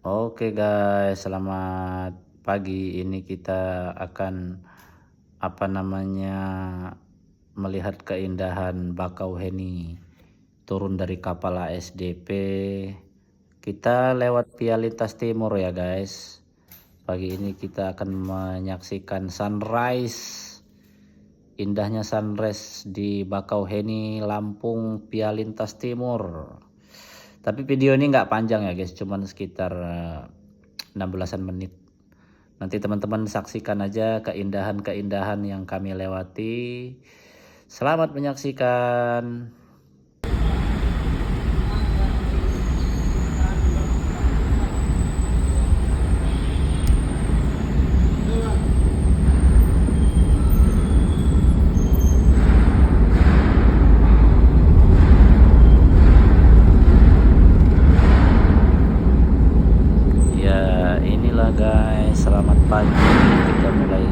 Oke guys, selamat pagi. Ini kita akan melihat keindahan Bakauheni turun dari kapal ASDP. Kita lewat via lintas timur ya guys. Pagi ini kita akan menyaksikan sunrise. Indahnya sunrise di Bakauheni, Lampung via lintas timur. Tapi video ini nggak panjang ya guys, cuman sekitar 16-an menit. Nanti teman-teman saksikan aja keindahan-keindahan yang kami lewati. Selamat menyaksikan. Guys, selamat pagi. Kita mulai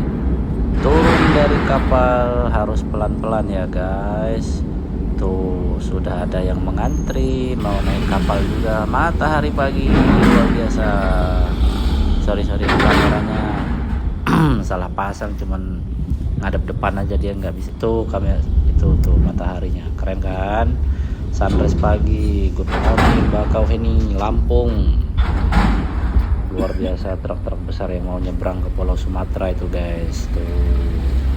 turun dari kapal, harus pelan-pelan ya guys. Tuh sudah ada yang mengantri mau naik kapal juga. Matahari pagi luar biasa. Sorry kameranya salah pasang, cuman ngadep depan aja, dia nggak bisa. Tuh kamera itu tuh mataharinya keren kan. Sunrise pagi. Good morning Bakauheni, Lampung. Luar biasa, truk-truk besar yang mau nyebrang ke Pulau Sumatera itu guys. Tuh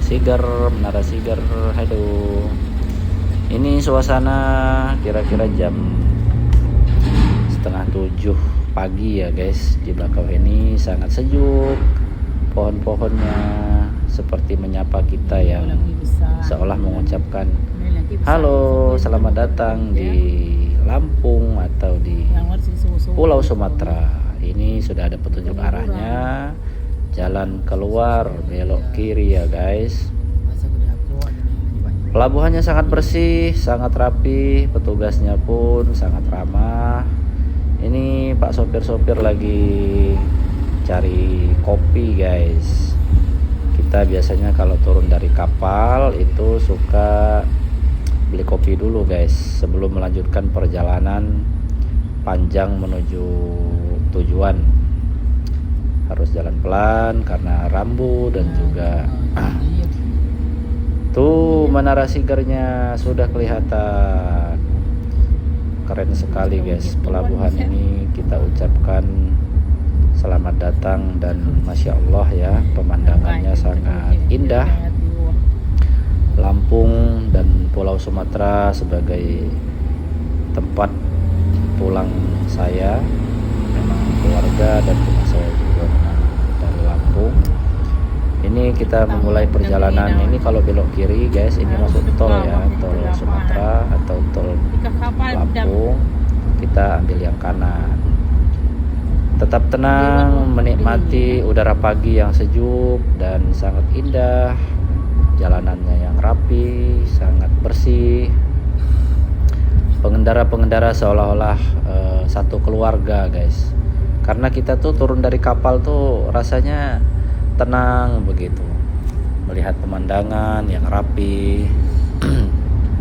Siger, Menara Siger. Aduh, ini suasana kira-kira jam 6:30 pagi ya guys. Di Bakauheni sangat sejuk, pohon-pohonnya seperti menyapa kita yang seolah mengucapkan halo, selamat datang di Lampung atau di Pulau Sumatera. Ini sudah ada petunjuk arahnya, jalan keluar belok kiri ya guys. Pelabuhannya sangat bersih, sangat rapi, petugasnya pun sangat ramah. Ini Pak sopir-sopir lagi cari kopi guys. Kita biasanya kalau turun dari kapal itu suka beli kopi dulu guys sebelum melanjutkan perjalanan panjang menuju tujuan. Harus jalan pelan karena rambu dan juga tuh Menara Sigernya sudah kelihatan. Keren sekali guys pelabuhan ini. Kita ucapkan selamat datang dan Masya Allah ya, pemandangannya sangat indah. Lampung dan Pulau Sumatera sebagai tempat pulang saya, memang keluarga dan rumah saya juga memang dari Lampung. Ini kita memulai perjalanan ini kalau belok kiri guys, ini masuk tol ya, tol Sumatera atau tol Lampung. Kita ambil yang kanan. Tetap tenang, menikmati udara pagi yang sejuk dan sangat indah. Jalanannya yang rapi, sangat bersih. Pengendara-pengendara seolah-olah satu keluarga guys. Karena kita tuh turun dari kapal tuh rasanya tenang begitu. Melihat pemandangan yang rapi,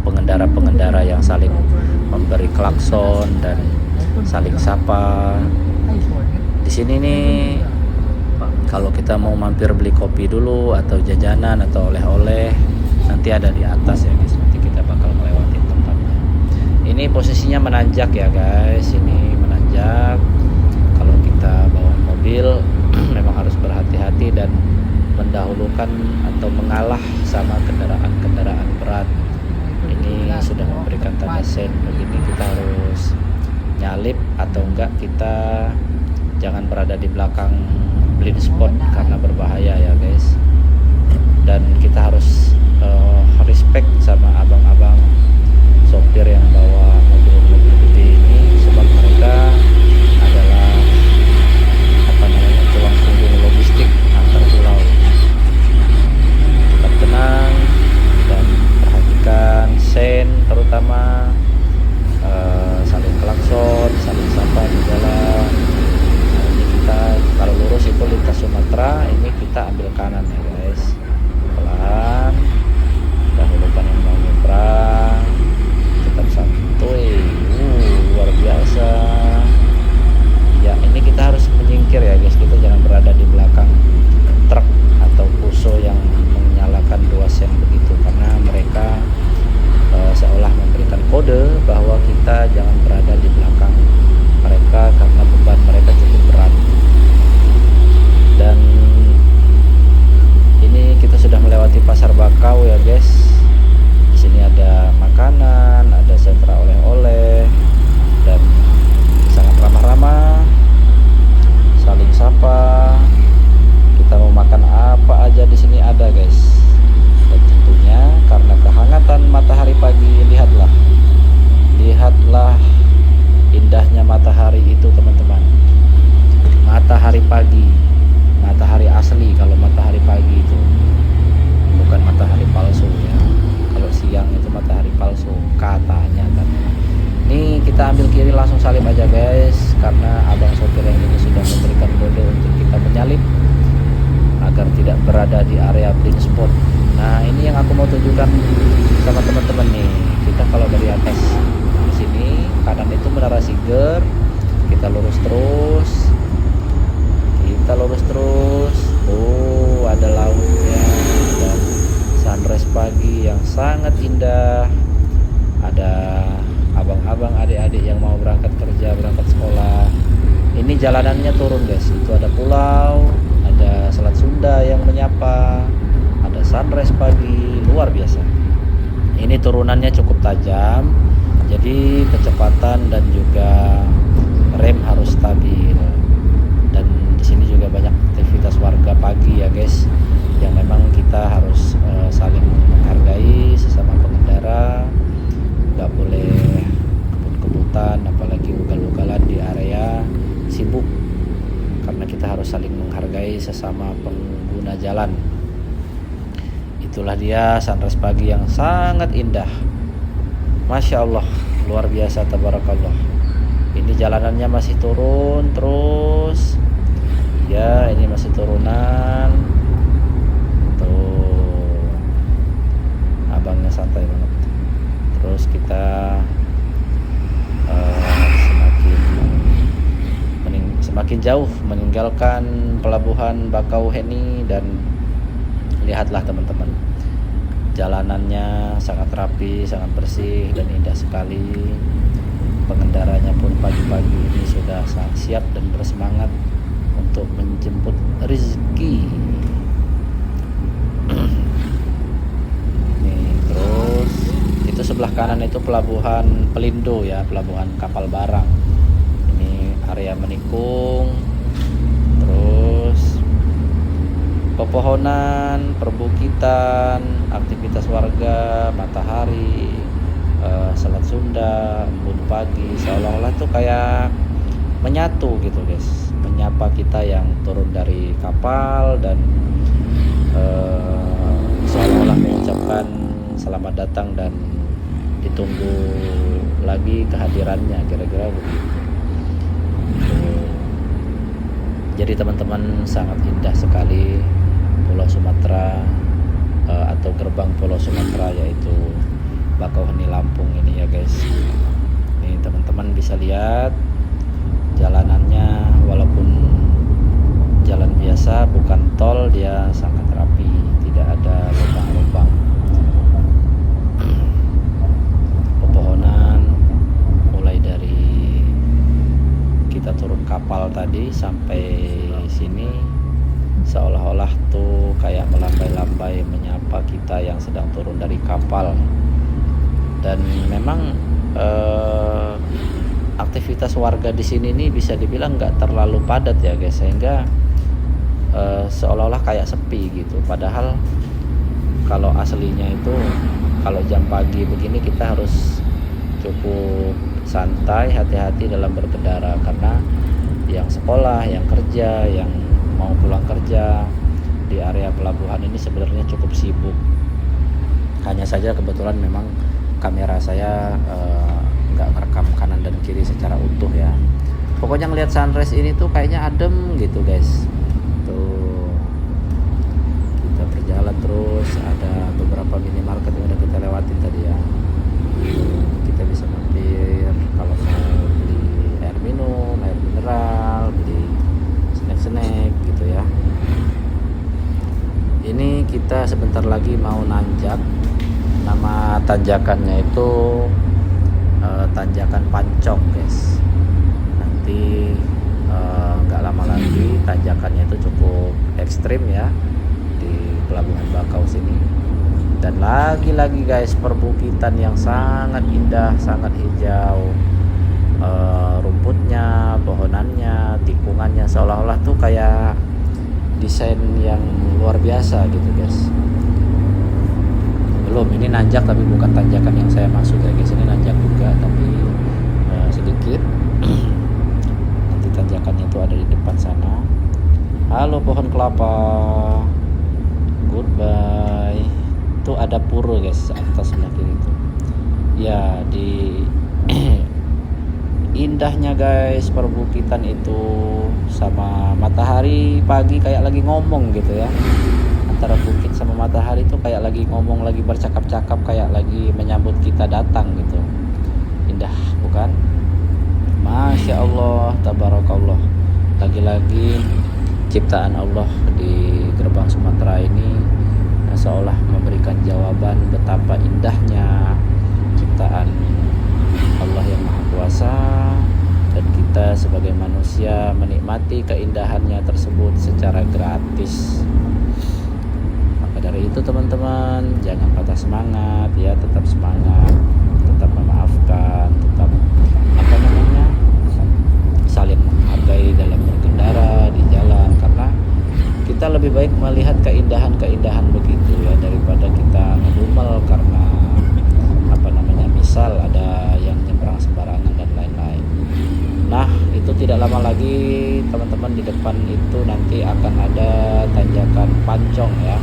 pengendara-pengendara yang saling memberi klakson dan saling sapa. Di sini nih kalau kita mau mampir beli kopi dulu atau jajanan atau oleh-oleh, nanti ada di atas ya guys. Nanti kita bakal melewati tempatnya. Ini posisinya menanjak ya guys, ini menanjak. Kalau kita bawa mobil memang harus berhati-hati dan mendahulukan atau mengalah sama kendaraan-kendaraan berat. Ini sudah memberikan tanda sen, begini kita harus nyalip atau enggak kita jangan berada di belakang blind spot karena berbahaya ya guys. Dan kita harus respect sama abang-abang sopir yang bawa mobil-mobil gede ini, sebab mereka adalah tulang punggung logistik antar pulau. Tetap tenang dan perhatikan sen, terutama saling klakson, saling sapa di jalan. Nah, ini kita kalau lurus itu lintas Sumatera, ini kita ambil kanan ya guys, pelan. Dahulukan yang mau nyebrang, tetap santuy. berada di area blind spot. Nah, ini yang aku mau tunjukkan sama teman-teman nih. Kita kalau dari atas di sini kanan itu Menara Siger, kita lurus terus, ada lautnya dan sunrise pagi yang sangat indah. Ada abang-abang, adik-adik yang mau berangkat kerja, berangkat sekolah. Ini jalanannya turun guys, itu ada pulau, ada Selat Sunda yang menyapa, ada sunrise pagi, luar biasa. Ini turunannya cukup tajam, jadi kecepatan dan juga rem harus stabil. Dan di sini juga banyak aktivitas warga pagi ya guys, yang memang kita harus saling menghargai sesama pengendara. Nggak boleh kebut-kebutan, apalagi ugal-ugalan di area sibuk, karena kita harus saling menghargai sesama pengguna jalan. Itulah dia sunrise pagi yang sangat indah. Masya Allah, luar biasa, tabarakallah. Ini jalanannya masih turun terus ya, ini masih turunan tuh, abangnya santai banget. Terus kita semakin jauh meninggalkan pelabuhan Bakauheni, dan lihatlah teman-teman, jalanannya sangat rapi, sangat bersih dan indah sekali. Pengendaranya pun pagi-pagi ini sudah sangat siap dan bersemangat untuk menjemput rezeki. Itu sebelah kanan itu pelabuhan Pelindo ya, pelabuhan kapal barang. Ini area menikung, terus pepohonan, perbukitan, aktivitas warga, matahari, Selat Sunda, embun pagi, seolah-olah tuh kayak menyatu gitu guys, menyapa kita yang turun dari kapal dan seolah-olah mengucapkan selamat datang dan ditunggu lagi kehadirannya, kira-kira begitu. Jadi teman-teman, sangat indah sekali Pulau Sumatera atau gerbang Pulau Sumatera, yaitu Bakauheni Lampung ini ya guys. Ini teman-teman bisa lihat jalanannya, walaupun jalan biasa bukan tol, dia sangat rapi, tidak ada lubang-lubang. Pepohonan mulai dari kita turun kapal tadi sampai sini seolah-olah tuh kayak melambai-lambai menyapa kita yang sedang turun dari kapal. Dan memang aktivitas warga di sini nih bisa dibilang nggak terlalu padat ya guys, sehingga seolah-olah kayak sepi gitu. Padahal kalau aslinya itu kalau jam pagi begini kita harus cukup santai, hati-hati dalam berkendara, karena yang sekolah, yang kerja, yang mau pulang kerja di area pelabuhan ini sebenarnya cukup sibuk. Hanya saja kebetulan memang kamera saya nggak merekam kanan dan kiri secara utuh ya. Pokoknya ngelihat sunrise ini tuh kayaknya adem gitu guys. Tuh, kita berjalan terus, ada beberapa minimarket yang udah kita lewatin tadi ya. Kita bisa mampir kalau mau beli air minum, air mineral, beli snack-snack gitu ya. Ini kita sebentar lagi mau nanjak. Nama tanjakannya itu tanjakan Pancong guys. Nanti nggak lama lagi tanjakannya itu cukup ekstrim ya di pelabuhan Bakau sini. Dan lagi-lagi guys, perbukitan yang sangat indah, sangat hijau, rumputnya, pohonannya, tikungannya seolah-olah tuh kayak desain yang luar biasa gitu guys. Belum, ini nanjak tapi bukan tanjakan yang saya maksud ya guys. Ini nanjak juga tapi sedikit. Nanti tanjakannya itu ada di depan sana. Halo pohon kelapa, goodbye. Itu ada pura guys atas sebelah kiri itu ya. Di indahnya guys perbukitan itu, sama matahari pagi kayak lagi ngomong gitu ya. Nanti antara bukit sama matahari itu kayak lagi ngomong, lagi bercakap-cakap, kayak lagi menyambut kita datang gitu. Indah bukan? Masya Allah, tabarakallah. Lagi-lagi ciptaan Allah di gerbang Sumatera ini seolah memberikan jawaban betapa indahnya ciptaan Allah yang Maha Kuasa, dan kita sebagai manusia menikmati keindahannya tersebut secara gratis. Maka dari itu teman-teman, jangan patah semangat ya, tetap semangat, tetap memaafkan, tetap saling menghargai dalam berkendara di jalan, karena kita lebih baik melihat keindahan-keindahan begitu ya, daripada kita ngedumel karena misal ada yang nyebrang sembarangan dan lain-lain. Nah, itu tidak lama lagi teman-teman, di depan itu nanti akan ada tanjakan Pancong ya.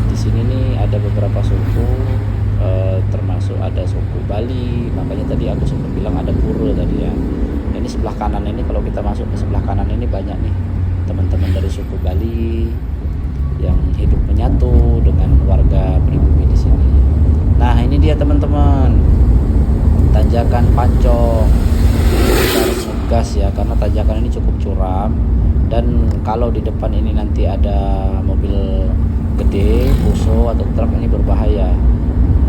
Di sini nih ada beberapa suku, termasuk ada suku Bali. Makanya tadi aku sempat bilang ada pura tadi ya. Ini sebelah kanan ini, kalau kita masuk ke sebelah kanan ini banyak nih teman-teman dari suku Bali yang hidup menyatu dengan warga pribumi di sini. Nah, ini dia teman-teman, tanjakan Pancong. Kita harus ngegas ya, karena tanjakan ini cukup curam, dan kalau di depan ini nanti ada mobil gede, fuso atau truk, ini berbahaya.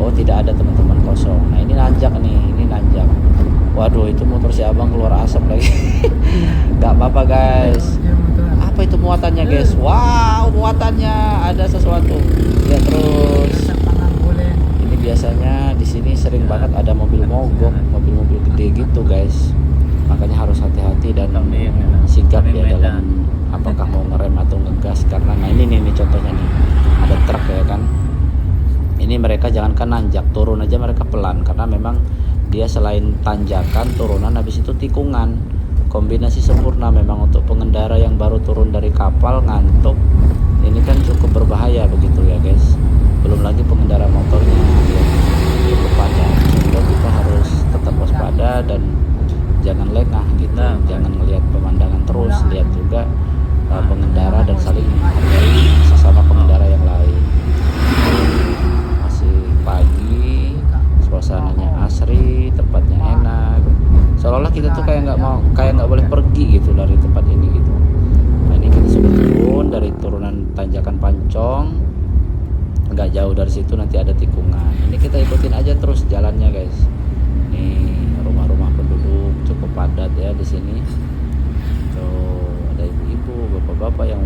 Oh, tidak ada teman-teman, kosong. Nah, ini nanjak nih, ini nanjak. Waduh, itu motor si abang keluar asap lagi. Gak apa-apa guys. Apa itu muatannya guys? Wow, muatannya ada sesuatu. Ya terus. Ini biasanya di sini sering banget ada mobil mogok, mobil-mobil gede gitu guys. Makanya harus hati-hati dan sigap ya dalam apakah mau ngerem atau ngegas, karena nah ini nih contohnya nih, ada truk ya kan. Ini mereka jangankan nanjak, turun aja mereka pelan, karena memang dia selain tanjakan, turunan, habis itu tikungan. Kombinasi sempurna memang untuk pengendara yang baru turun dari kapal, ngantuk. Ini kan cukup berbahaya begitu ya guys. Belum lagi pengendara motornya yang cukup padat. Sehingga kita harus tetap waspada dan jangan lengah gitu. Jangan melihat pemandangan terus, lihat juga pengendara dan saling menghargai sesama pengendara yang lain. Masih pagi, suasananya asri, tempatnya enak. Seolah-olah kita tuh kayak nggak boleh pergi gitu dari tempat ini gitu. Nah, ini kita sudah turun dari turunan tanjakan Pancong. Nggak jauh dari situ nanti ada tikungan. Ini kita ikutin aja terus jalannya guys. Nih rumah-rumah penduduk cukup padat ya di sini. Tuh ada ibu-ibu, bapak-bapak yang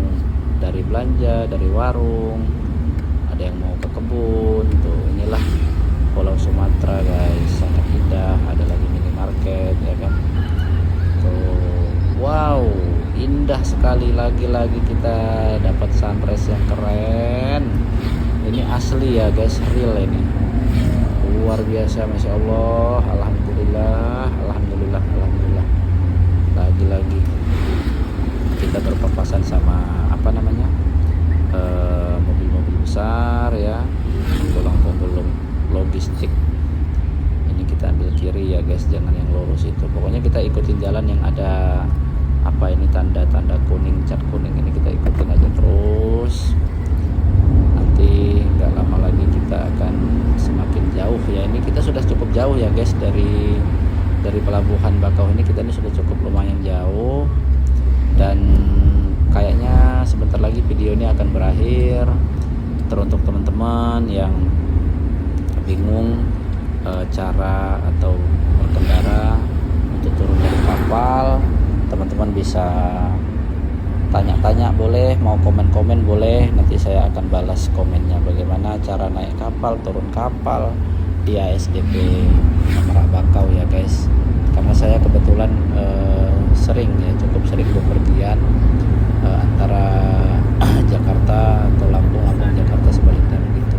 dari belanja, dari warung. Ada yang mau ke kebun. Tuh inilah Pulau Sumatera guys, sangat indah. Ada lagi minimarket ya kan. Tuh, wow, indah sekali. Lagi-lagi kita dapat sunrise yang keren. Ini asli ya guys, real ini. Luar biasa, masya Allah, alhamdulillah, alhamdulillah, alhamdulillah. Lagi-lagi kita berpapasan sama mobil-mobil besar ya, pemulung logistik. Ini kita ambil kiri ya guys, jangan yang lurus itu. Pokoknya kita ikutin jalan yang ada tanda-tanda kuning, cat kuning. Ini kita ikutin aja terus. Nanti nggak lama lagi kita akan semakin jauh ya. Ini kita sudah cukup jauh ya guys, dari pelabuhan Bakau ini kita ini sudah cukup lumayan jauh, dan kayaknya sebentar lagi video ini akan berakhir. Teruntuk teman-teman yang bingung cara atau berkendara untuk turun dari kapal, teman-teman bisa tanya-tanya boleh, mau komen-komen boleh, nanti saya akan balas komennya bagaimana cara naik kapal, turun kapal di ASDP Merak Bakau ya guys. Karena saya kebetulan cukup sering bepergian antara Jakarta atau Lampung Jakarta sebaliknya begitu.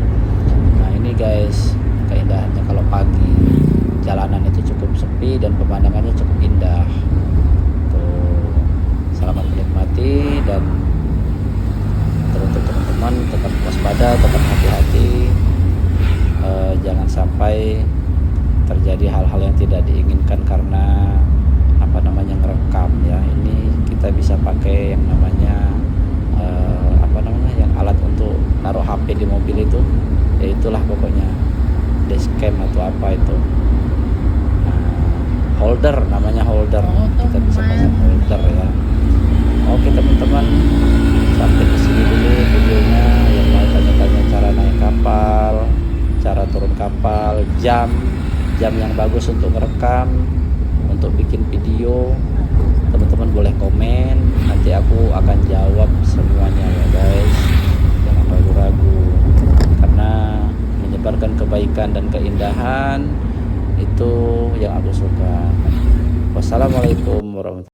Nah ini guys, keindahannya kalau pagi jalanan itu cukup sepi dan pemandangannya cukup indah. Tuh, selamat menikmati, dan teruntuk teman-teman tetap waspada, tetap hati-hati, jangan sampai terjadi hal-hal yang tidak diinginkan karena holder, namanya holder, kita bisa pasang holder ya. Oke teman-teman, sampai di sini dulu videonya. Yang mau tanya-tanya cara naik kapal, cara turun kapal, jam yang bagus untuk merekam, untuk bikin video, teman-teman boleh komen, nanti aku akan jawab semuanya ya guys. Jangan ragu-ragu, karena menyebarkan kebaikan dan keindahan itu yang aku suka. Wassalamualaikum warahmatullahi wabarakatuh.